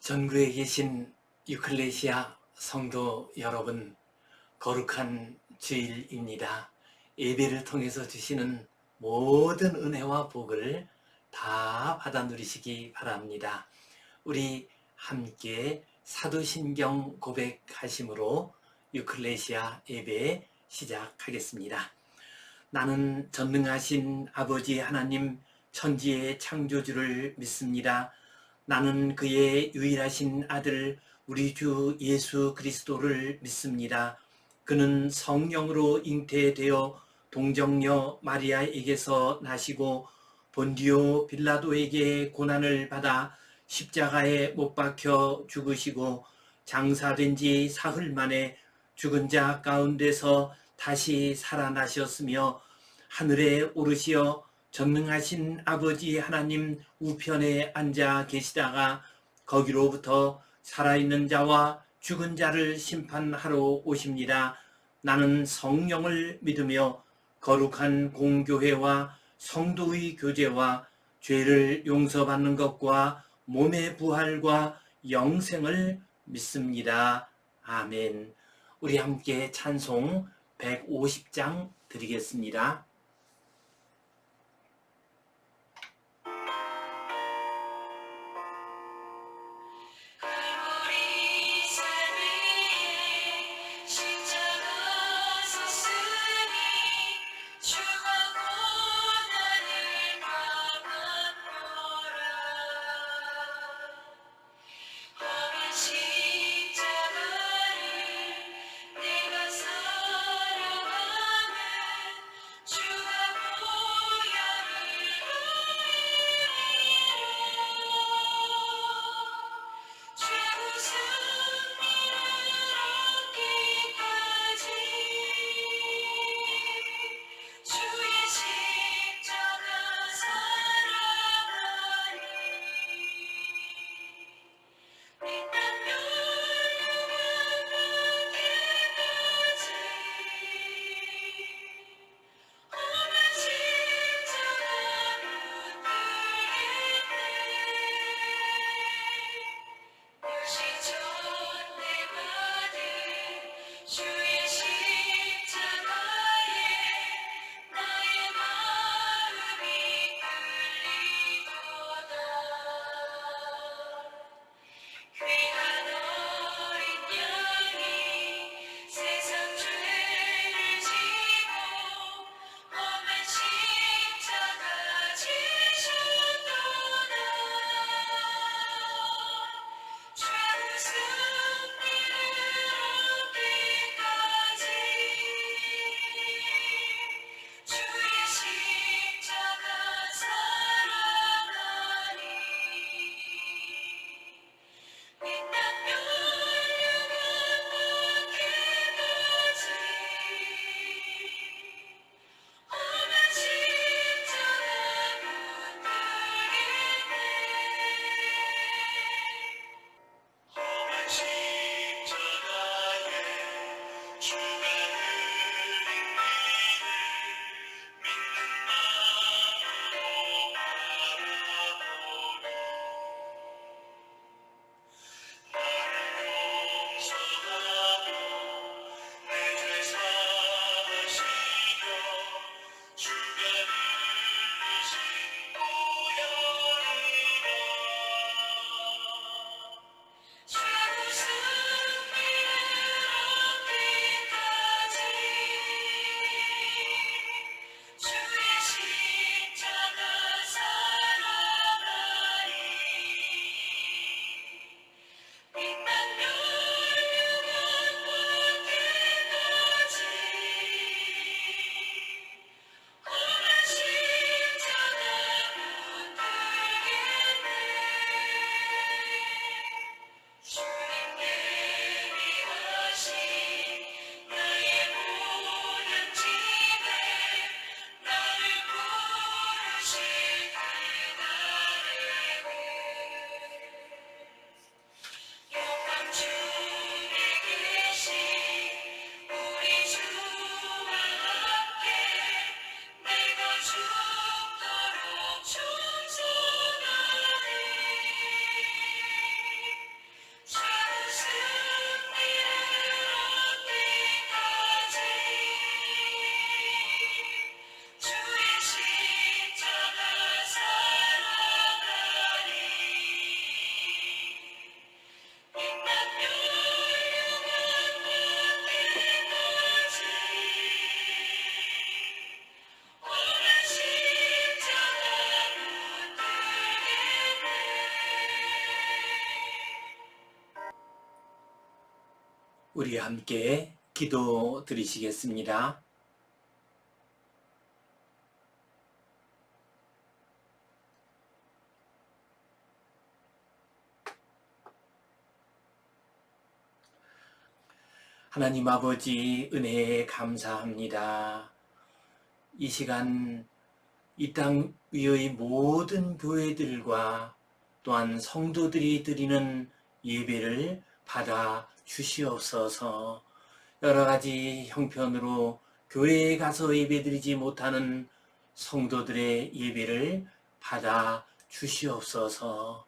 전국에 계신 유클레시아 성도 여러분, 거룩한 주일입니다. 예배를 통해서 주시는 모든 은혜와 복을 다 받아 누리시기 바랍니다. 우리 함께 사도신경 고백하심으로 유클레시아 예배 시작하겠습니다. 나는 전능하신 아버지 하나님 천지의 창조주를 믿습니다. 나는 그의 유일하신 아들 우리 주 예수 그리스도를 믿습니다. 그는 성령으로 잉태되어 동정녀 마리아에게서 나시고 본디오 빌라도에게 고난을 받아 십자가에 못 박혀 죽으시고 장사된 지 사흘 만에 죽은 자 가운데서 다시 살아나셨으며 하늘에 오르시어 전능하신 아버지 하나님 우편에 앉아 계시다가 거기로부터 살아있는 자와 죽은 자를 심판하러 오십니다. 나는 성령을 믿으며 거룩한 공교회와 성도의 교제와 죄를 용서받는 것과 몸의 부활과 영생을 믿습니다. 아멘. 우리 함께 찬송 150장 드리겠습니다. 십자가를 내가 살아가는 주 우리 함께 기도 드리시겠습니다. 하나님 아버지, 은혜에 감사합니다. 이 시간 이 땅 위의 모든 교회들과 또한 성도들이 드리는 예배를 받아 주시옵소서. 여러 가지 형편으로 교회에 가서 예배드리지 못하는 성도들의 예배를 받아 주시옵소서.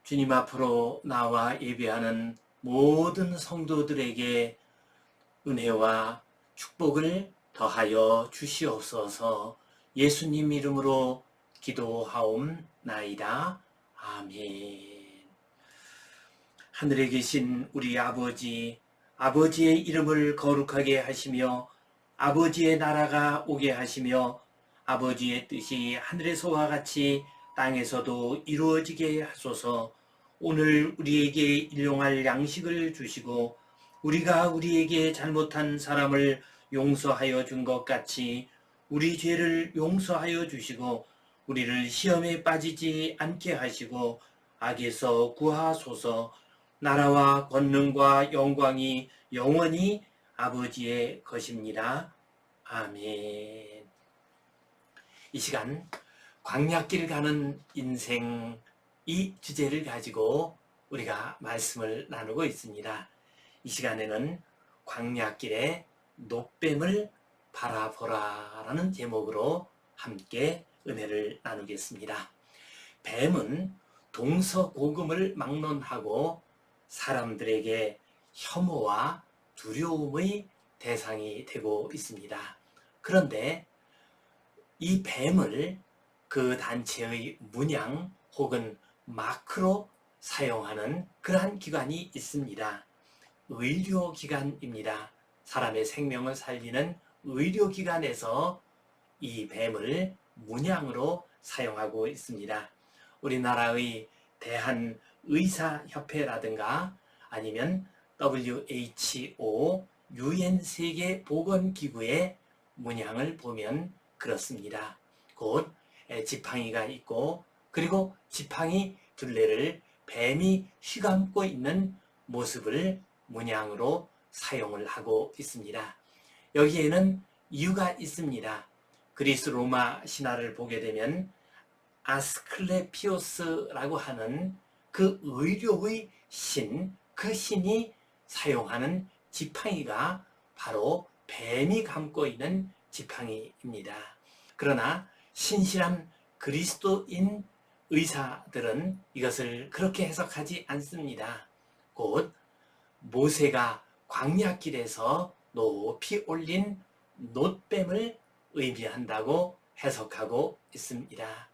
주님 앞으로 나와 예배하는 모든 성도들에게 은혜와 축복을 더하여 주시옵소서. 예수님 이름으로 기도하옵나이다. 아멘. 하늘에 계신 우리 아버지, 아버지의 이름을 거룩하게 하시며 아버지의 나라가 오게 하시며 아버지의 뜻이 하늘에서와 같이 땅에서도 이루어지게 하소서. 오늘 우리에게 일용할 양식을 주시고 우리가 우리에게 잘못한 사람을 용서하여 준 것 같이 우리 죄를 용서하여 주시고 우리를 시험에 빠지지 않게 하시고 악에서 구하소서. 나라와 권능과 영광이 영원히 아버지의 것입니다. 아멘. 이 시간 광야길 가는 인생, 이 주제를 가지고 우리가 말씀을 나누고 있습니다. 이 시간에는 광야길의 놋뱀을 바라보라 라는 제목으로 함께 은혜를 나누겠습니다. 뱀은 동서고금을 막론하고 사람들에게 혐오와 두려움의 대상이 되고 있습니다. 그런데 이 뱀을 그 단체의 문양 혹은 마크로 사용하는 그러한 기관이 있습니다. 의료기관입니다. 사람의 생명을 살리는 의료기관에서 이 뱀을 문양으로 사용하고 있습니다. 우리나라의 대한의사협회라든가 아니면 WHO, UN 세계보건기구의 문양을 보면 그렇습니다. 곧 지팡이가 있고 그리고 지팡이 둘레를 뱀이 휘감고 있는 모습을 문양으로 사용을 하고 있습니다. 여기에는 이유가 있습니다. 그리스 로마 신화를 보게 되면 아스클레피오스라고 하는 그 의료의 신, 그 신이 사용하는 지팡이가 바로 뱀이 감고 있는 지팡이입니다. 그러나 신실한 그리스도인 의사들은 이것을 그렇게 해석하지 않습니다. 곧 모세가 광야길에서 높이 올린 놋뱀을 의미한다고 해석하고 있습니다.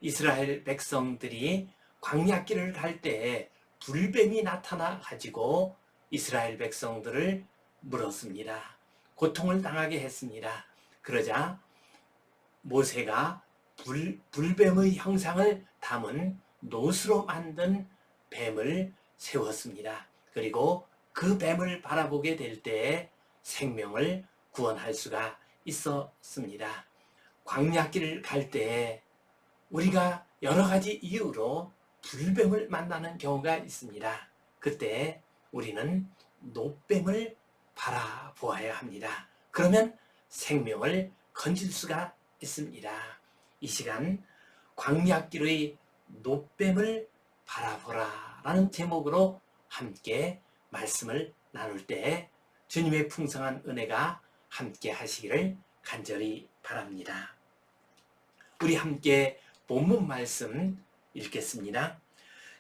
이스라엘 백성들이 광야길을 갈 때 불뱀이 나타나 가지고 이스라엘 백성들을 물었습니다. 고통을 당하게 했습니다. 그러자 모세가 불뱀의 형상을 담은 놋으로 만든 뱀을 세웠습니다. 그리고 그 뱀을 바라보게 될 때 생명을 구원할 수가 있었습니다. 광야길을 갈 때 우리가 여러 가지 이유로 불뱀을 만나는 경우가 있습니다. 그때 우리는 놋뱀을 바라보아야 합니다. 그러면 생명을 건질 수가 있습니다. 이 시간 광야길의 놋뱀을 바라보라 라는 제목으로 함께 말씀을 나눌 때 주님의 풍성한 은혜가 함께 하시기를 간절히 바랍니다. 우리 함께 본문 말씀 읽겠습니다.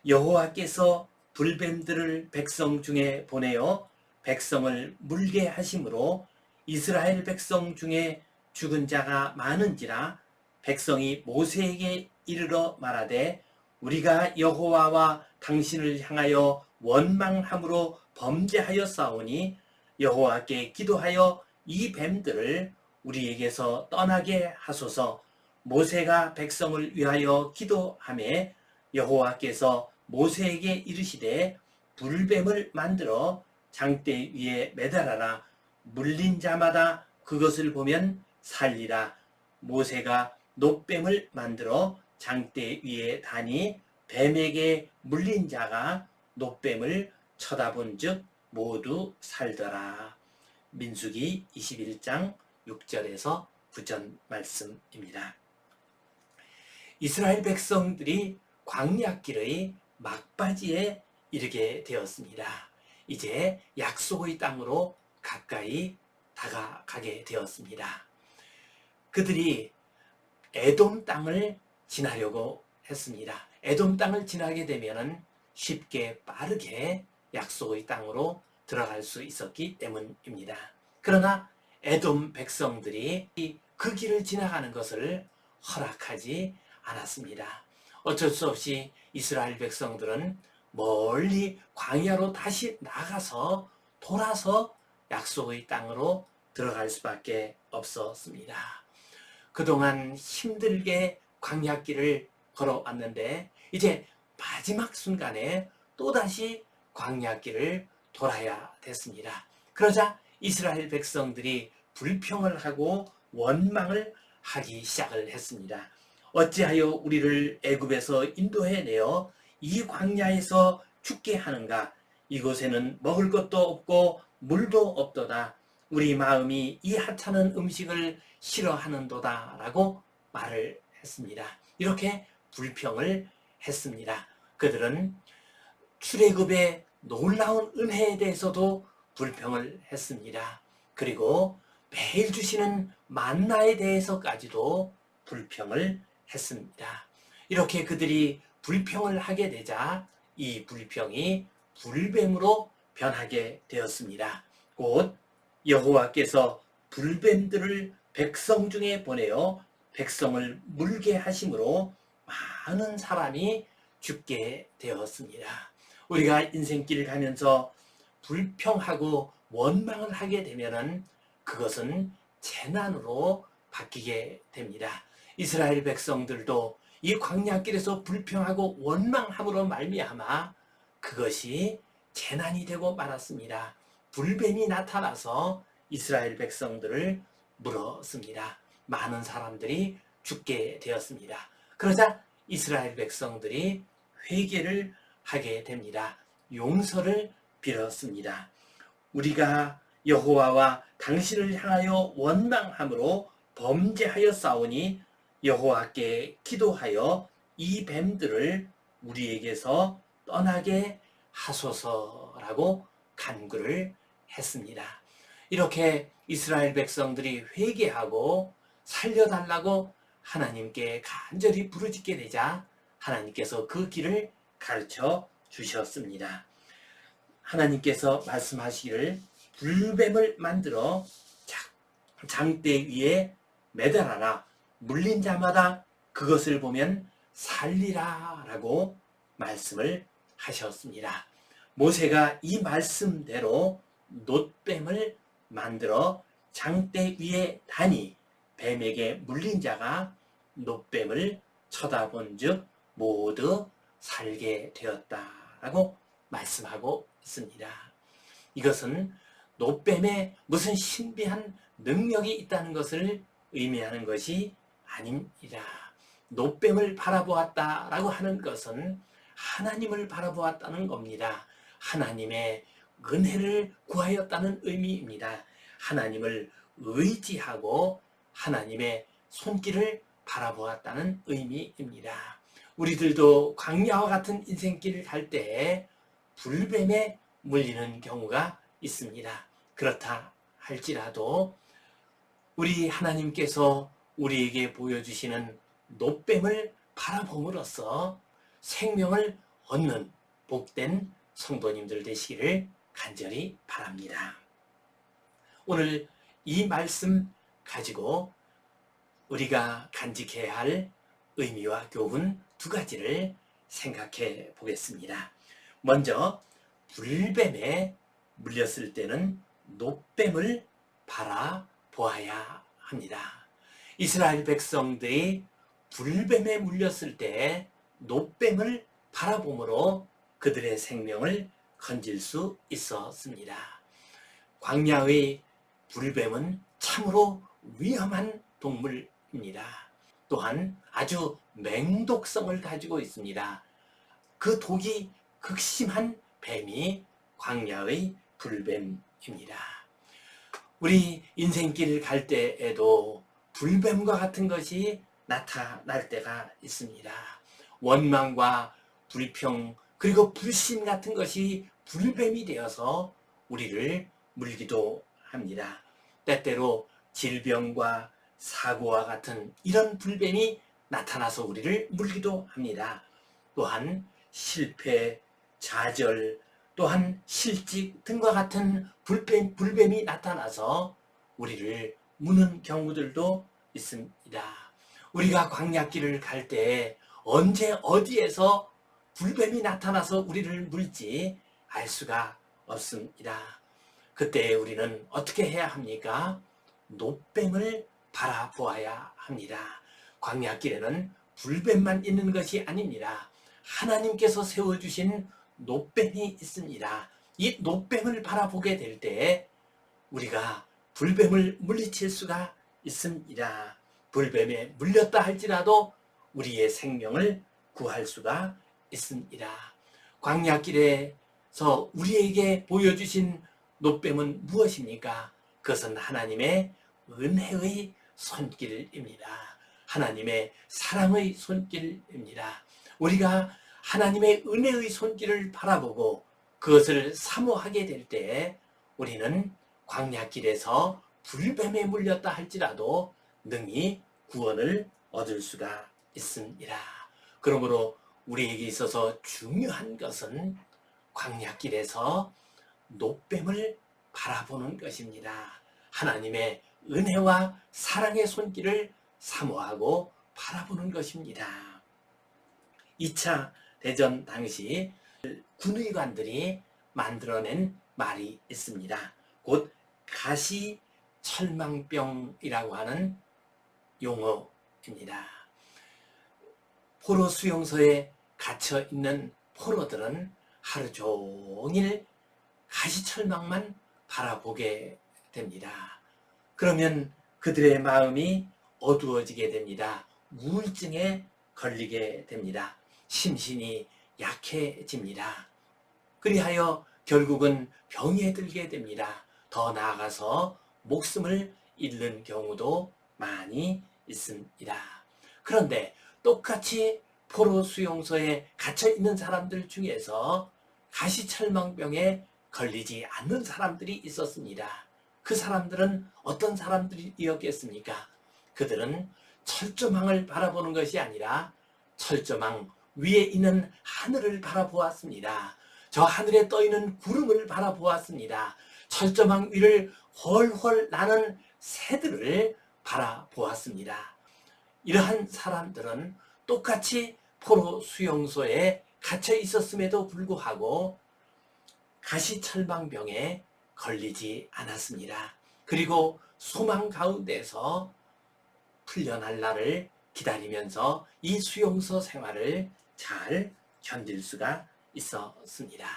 여호와께서 불뱀들을 백성 중에 보내어 백성을 물게 하심으로 이스라엘 백성 중에 죽은 자가 많은지라 백성이 모세에게 이르러 말하되 우리가 여호와와 당신을 향하여 원망함으로 범죄하였사오니 여호와께 기도하여 이 뱀들을 우리에게서 떠나게 하소서. 모세가 백성을 위하여 기도하매 여호와께서 모세에게 이르시되 불뱀을 만들어 장대 위에 매달아라. 물린 자마다 그것을 보면 살리라. 모세가 놋뱀을 만들어 장대 위에 다니 뱀에게 물린 자가 놋뱀을 쳐다본 즉 모두 살더라. 민수기 21장 6절에서 9절 말씀입니다. 이스라엘 백성들이 광야길의 막바지에 이르게 되었습니다. 이제 약속의 땅으로 가까이 다가가게 되었습니다. 그들이 에돔 땅을 지나려고 했습니다. 에돔 땅을 지나게 되면 쉽게 빠르게 약속의 땅으로 들어갈 수 있었기 때문입니다. 그러나 에돔 백성들이 그 길을 지나가는 것을 허락하지 않았습니다. 어쩔 수 없이 이스라엘 백성들은 멀리 광야로 다시 나가서 돌아서 약속의 땅으로 들어갈 수밖에 없었습니다. 그동안 힘들게 광야길을 걸어왔는데 이제 마지막 순간에 또다시 광야길을 돌아야 됐습니다. 그러자 이스라엘 백성들이 불평을 하고 원망을 하기 시작을 했습니다. 어찌하여 우리를 애굽에서 인도해내어 이 광야에서 죽게 하는가? 이곳에는 먹을 것도 없고 물도 없도다. 우리 마음이 이 하찮은 음식을 싫어하는도다 라고 말을 했습니다. 이렇게 불평을 했습니다. 그들은 출애굽의 놀라운 은혜에 대해서도 불평을 했습니다. 그리고 매일 주시는 만나에 대해서까지도 불평을 했습니다. 이렇게 그들이 불평을 하게 되자 이 불평이 불뱀으로 변하게 되었습니다. 곧 여호와께서 불뱀들을 백성 중에 보내어 백성을 물게 하심으로 많은 사람이 죽게 되었습니다. 우리가 인생길을 가면서 불평하고 원망을 하게 되면은 그것은 재난으로 바뀌게 됩니다. 이스라엘 백성들도 이 광야길에서 불평하고 원망함으로 말미암아 그것이 재난이 되고 말았습니다. 불뱀이 나타나서 이스라엘 백성들을 물었습니다. 많은 사람들이 죽게 되었습니다. 그러자 이스라엘 백성들이 회개를 하게 됩니다. 용서를 빌었습니다. 우리가 여호와와 당신을 향하여 원망함으로 범죄하였사오니 여호와께 기도하여 이 뱀들을 우리에게서 떠나게 하소서라고 간구를 했습니다. 이렇게 이스라엘 백성들이 회개하고 살려달라고 하나님께 간절히 부르짖게 되자 하나님께서 그 길을 가르쳐 주셨습니다. 하나님께서 말씀하시기를 불뱀을 만들어 장대 위에 매달아라. 물린 자마다 그것을 보면 살리라 라고 말씀을 하셨습니다. 모세가 이 말씀대로 놋뱀을 만들어 장대 위에 다니 뱀에게 물린 자가 놋뱀을 쳐다본 즉 모두 살게 되었다라고 말씀하고 있습니다. 이것은 놋뱀에 무슨 신비한 능력이 있다는 것을 의미하는 것이 아닙니다. 놋뱀을 바라보았다라고 하는 것은 하나님을 바라보았다는 겁니다. 하나님의 은혜를 구하였다는 의미입니다. 하나님을 의지하고 하나님의 손길을 바라보았다는 의미입니다. 우리들도 광야와 같은 인생길을 갈 때 불뱀에 물리는 경우가 있습니다. 그렇다 할지라도 우리 하나님께서 우리에게 보여주시는 놋뱀을 바라봄으로써 생명을 얻는 복된 성도님들 되시기를 간절히 바랍니다. 오늘 이 말씀 가지고 우리가 간직해야 할 의미와 교훈 두 가지를 생각해 보겠습니다. 먼저 불뱀에 물렸을 때는 놋뱀을 바라보아야 합니다. 이스라엘 백성들이 불뱀에 물렸을 때 놋뱀을 바라봄으로 그들의 생명을 건질 수 있었습니다. 광야의 불뱀은 참으로 위험한 동물입니다. 또한 아주 맹독성을 가지고 있습니다. 그 독이 극심한 뱀이 광야의 불뱀입니다. 우리 인생길 갈 때에도 불뱀과 같은 것이 나타날 때가 있습니다. 원망과 불평 그리고 불신 같은 것이 불뱀이 되어서 우리를 물기도 합니다. 때때로 질병과 사고와 같은 이런 불뱀이 나타나서 우리를 물기도 합니다. 또한 실패, 좌절, 또한 실직 등과 같은 불뱀이 나타나서 우리를 무는 경우들도 있습니다. 우리가 광야길을 갈 때 언제 어디에서 불뱀이 나타나서 우리를 물지 알 수가 없습니다. 그때 우리는 어떻게 해야 합니까? 노뱀을 바라보아야 합니다. 광야길에는 불뱀만 있는 것이 아닙니다. 하나님께서 세워주신 노뱀이 있습니다. 이 노뱀을 바라보게 될 때 우리가 불뱀을 물리칠 수가 있습니다. 불뱀에 물렸다 할지라도 우리의 생명을 구할 수가 있습니다. 광야길에서 우리에게 보여주신 노뱀은 무엇입니까? 그것은 하나님의 은혜의 손길입니다. 하나님의 사랑의 손길입니다. 우리가 하나님의 은혜의 손길을 바라보고 그것을 사모하게 될 때 우리는 광야길에서 불뱀에 물렸다 할지라도 능히 구원을 얻을 수가 있습니다. 그러므로 우리에게 있어서 중요한 것은 광야길에서 노뱀을 바라보는 것입니다. 하나님의 은혜와 사랑의 손길을 사모하고 바라보는 것입니다. 2차 대전 당시 군의관들이 만들어낸 말이 있습니다. 곧 가시철망병이라고 하는 용어입니다. 포로 수용소에 갇혀 있는 포로들은 하루 종일 가시철망만 바라보게 됩니다. 그러면 그들의 마음이 어두워지게 됩니다. 우울증에 걸리게 됩니다. 심신이 약해집니다. 그리하여 결국은 병에 들게 됩니다. 더 나아가서 목숨을 잃는 경우도 많이 있습니다. 그런데 똑같이 포로 수용소에 갇혀 있는 사람들 중에서 가시철망병에 걸리지 않는 사람들이 있었습니다. 그 사람들은 어떤 사람들이었겠습니까? 그들은 철조망을 바라보는 것이 아니라 철조망 위에 있는 하늘을 바라보았습니다. 저 하늘에 떠있는 구름을 바라보았습니다. 철조망 위를 훨훨 나는 새들을 바라보았습니다. 이러한 사람들은 똑같이 포로 수용소에 갇혀 있었음에도 불구하고 가시철망병에 걸리지 않았습니다. 그리고 소망 가운데서 풀려날 날을 기다리면서 이 수용소 생활을 잘 견딜 수가 있었습니다.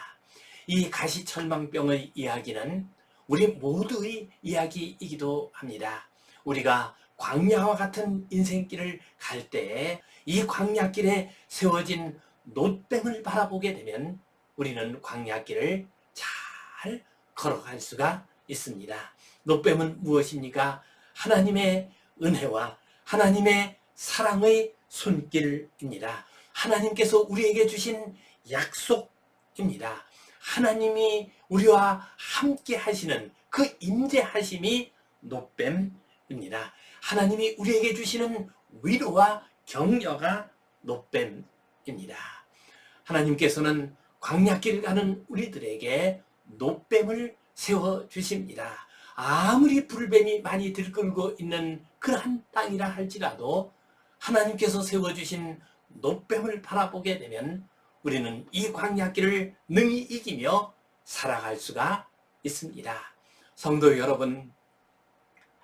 이 가시철망병의 이야기는 우리 모두의 이야기이기도 합니다. 우리가 광야와 같은 인생길을 갈 때 이 광야길에 세워진 노뱀을 바라보게 되면 우리는 광야길을 잘 걸어갈 수가 있습니다. 노뱀은 무엇입니까? 하나님의 은혜와 하나님의 사랑의 손길입니다. 하나님께서 우리에게 주신 약속입니다. 하나님이 우리와 함께 하시는 그 임재하심이 노뱀입니다. 하나님이 우리에게 주시는 위로와 격려가 노뱀입니다. 하나님께서는 광야길 가는 우리들에게 노뱀을 세워주십니다. 아무리 불뱀이 많이 들끓고 있는 그러한 땅이라 할지라도 하나님께서 세워주신 노뱀을 바라보게 되면 우리는 이 광야길을 능히 이기며 살아갈 수가 있습니다. 성도 여러분,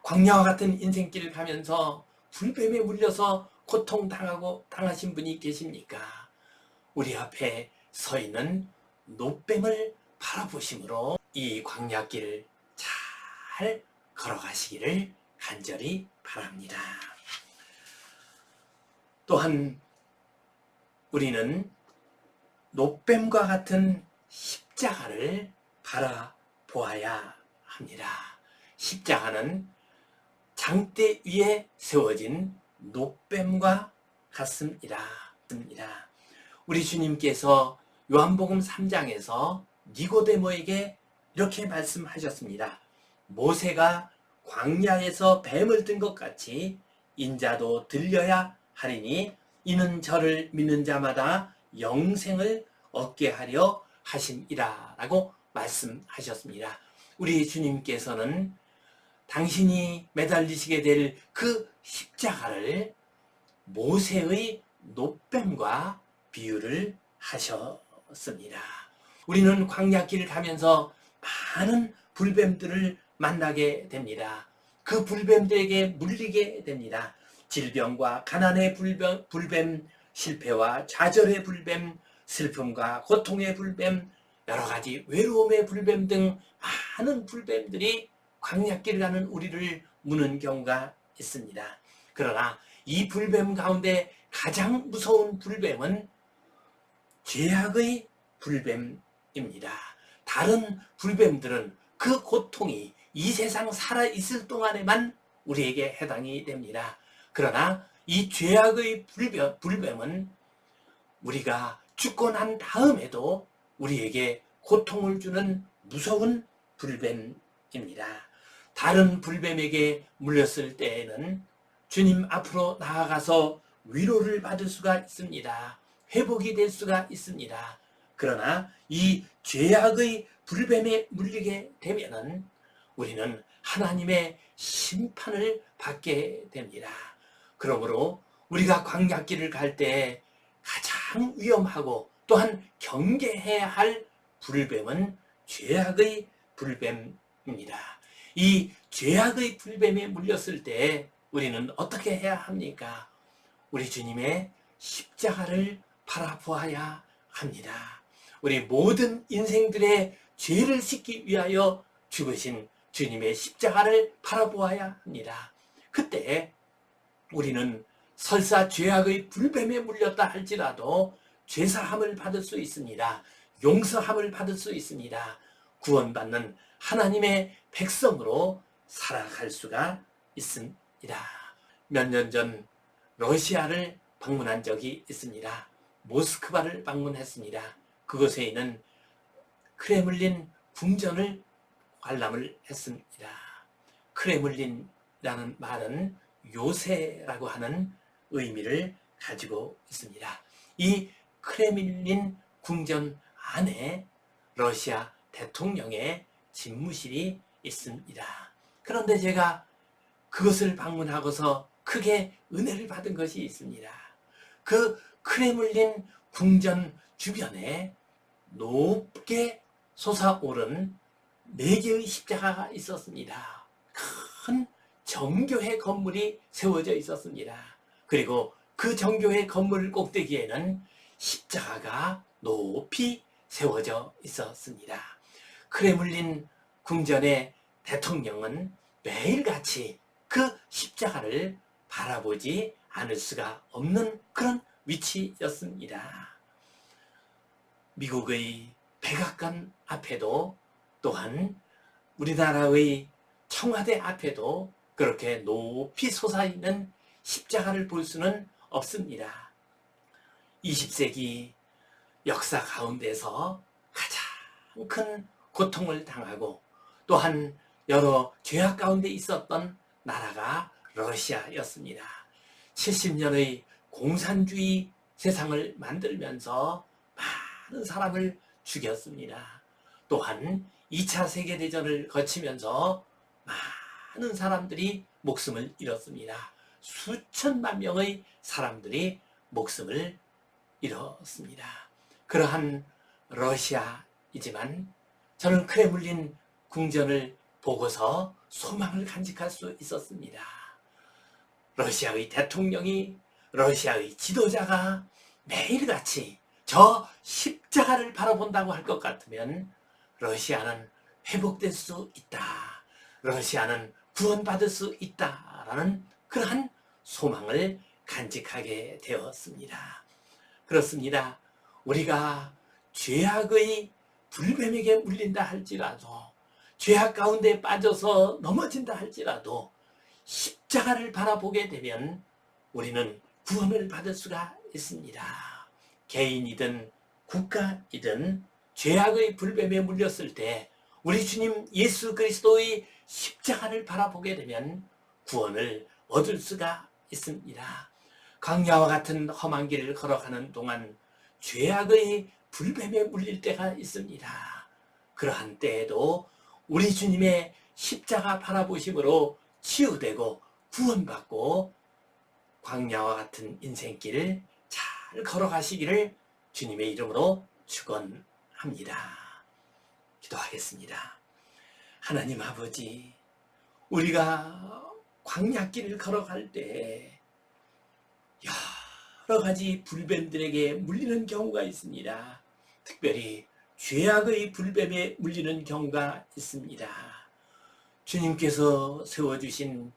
광야와 같은 인생길을 가면서 불뱀에 물려서 고통당하신 분이 계십니까? 우리 앞에 서 있는 노뱀을 바라보심으로 이 광야길 잘 걸어가시기를 간절히 바랍니다. 또한 우리는 놋뱀과 같은 십자가를 바라보아야 합니다. 십자가는 장대 위에 세워진 놋뱀과 같습니다. 우리 주님께서 요한복음 3장에서 니고데모에게 이렇게 말씀하셨습니다. 모세가 광야에서 뱀을 든 것 같이 인자도 들려야 하리니 이는 저를 믿는 자마다 영생을 얻게 하려 하심이라 라고 말씀하셨습니다. 우리 주님께서는 당신이 매달리시게 될 그 십자가를 모세의 놋뱀과 비유를 하셨습니다. 우리는 광야길을 가면서 많은 불뱀들을 만나게 됩니다. 그 불뱀들에게 물리게 됩니다. 질병과 가난의 불뱀, 실패와 좌절의 불뱀, 슬픔과 고통의 불뱀, 여러 가지 외로움의 불뱀 등 많은 불뱀들이 광야길 가는 우리를 무는 경우가 있습니다. 그러나 이 불뱀 가운데 가장 무서운 불뱀은 죄악의 불뱀입니다. 다른 불뱀들은 그 고통이 이 세상 살아있을 동안에만 우리에게 해당이 됩니다. 그러나 이 죄악의 불뱀은 우리가 죽고 난 다음에도 우리에게 고통을 주는 무서운 불뱀입니다. 다른 불뱀에게 물렸을 때에는 주님 앞으로 나아가서 위로를 받을 수가 있습니다. 회복이 될 수가 있습니다. 그러나 이 죄악의 불뱀에 물리게 되면은 우리는 하나님의 심판을 받게 됩니다. 그러므로 우리가 광야길을 갈 때 가장 위험하고 또한 경계해야 할 불뱀은 죄악의 불뱀입니다. 이 죄악의 불뱀에 물렸을 때 우리는 어떻게 해야 합니까? 우리 주님의 십자가를 바라보아야 합니다. 우리 모든 인생들의 죄를 씻기 위하여 죽으신 주님의 십자가를 바라보아야 합니다. 그때 우리는 설사 죄악의 불뱀에 물렸다 할지라도 죄사함을 받을 수 있습니다. 용서함을 받을 수 있습니다. 구원받는 하나님의 백성으로 살아갈 수가 있습니다. 몇 년 전 러시아를 방문한 적이 있습니다. 모스크바를 방문했습니다. 그곳에 있는 크레물린 궁전을 관람을 했습니다. 크레물린이라는 말은 요새라고 하는 의미를 가지고 있습니다. 이 크레물린 궁전 안에 러시아 대통령의 집무실이 있습니다. 그런데 제가 그것을 방문하고서 크게 은혜를 받은 것이 있습니다. 그 크레물린 궁전 주변에 높게 솟아오른 4개의 십자가가 있었습니다. 큰 정교회 건물이 세워져 있었습니다. 그리고 그 정교회 건물 꼭대기에는 십자가가 높이 세워져 있었습니다. 크레물린 궁전의 대통령은 매일같이 그 십자가를 바라보지 않을 수가 없는 그런 위치였습니다. 미국의 백악관 앞에도 또한 우리나라의 청와대 앞에도 그렇게 높이 솟아있는 십자가를 볼 수는 없습니다. 20세기 역사 가운데서 가장 큰 고통을 당하고 또한 여러 죄악 가운데 있었던 나라가 러시아였습니다. 70년의 공산주의 세상을 만들면서 많은 사람을 죽였습니다. 또한 2차 세계대전을 거치면서 많은 사람들이 목숨을 잃었습니다. 수천만 명의 사람들이 목숨을 잃었습니다. 그러한 러시아이지만 저는 크레물린 궁전을 보고서 소망을 간직할 수 있었습니다. 러시아의 대통령이, 러시아의 지도자가 매일같이 저 십자가를 바라본다고 할 것 같으면 러시아는 회복될 수 있다. 러시아는 구원받을 수 있다라는 그러한 소망을 간직하게 되었습니다. 그렇습니다. 우리가 죄악의 불뱀에게 물린다 할지라도, 죄악 가운데 빠져서 넘어진다 할지라도 십자가를 바라보게 되면 우리는 구원을 받을 수가 있습니다. 개인이든 국가이든 죄악의 불뱀에 물렸을 때 우리 주님 예수 그리스도의 십자가를 바라보게 되면 구원을 얻을 수가 있습니다. 광야와 같은 험한 길을 걸어가는 동안 죄악의 불뱀에 물릴 때가 있습니다. 그러한 때에도 우리 주님의 십자가 바라보심으로 치유되고 구원받고 광야와 같은 인생길을 잘 걸어가시기를 주님의 이름으로 축원합니다. 기도하겠습니다. 하나님 아버지, 우리가 광야길을 걸어갈 때 여러 가지 불뱀들에게 물리는 경우가 있습니다. 특별히 죄악의 불뱀에 물리는 경우가 있습니다. 주님께서 세워주신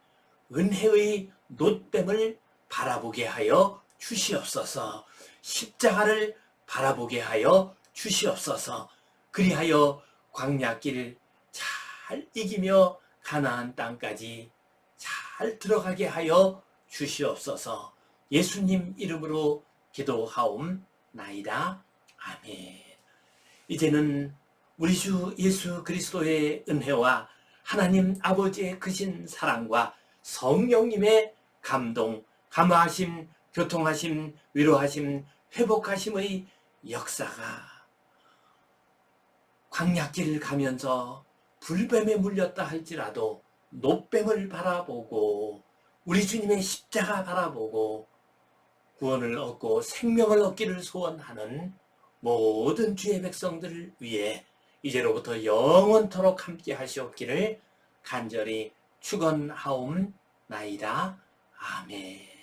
은혜의 놋뱀을 바라보게 하여 주시옵소서. 십자가를 바라보게 하여 주시옵소서. 그리하여 광야길을 잘 이기며 가나안 땅까지 잘 들어가게 하여 주시옵소서. 예수님 이름으로 기도하옵나이다. 아멘. 이제는 우리 주 예수 그리스도의 은혜와 하나님 아버지의 크신 사랑과 성령님의 감동, 감화하심, 교통하심, 위로하심, 회복하심의 역사가 광야길을 가면서 불뱀에 물렸다 할지라도 놋뱀을 바라보고 우리 주님의 십자가 바라보고 구원을 얻고 생명을 얻기를 소원하는 모든 주의 백성들을 위해 이제로부터 영원토록 함께 하시옵기를 간절히 축원하옵나이다. 아멘.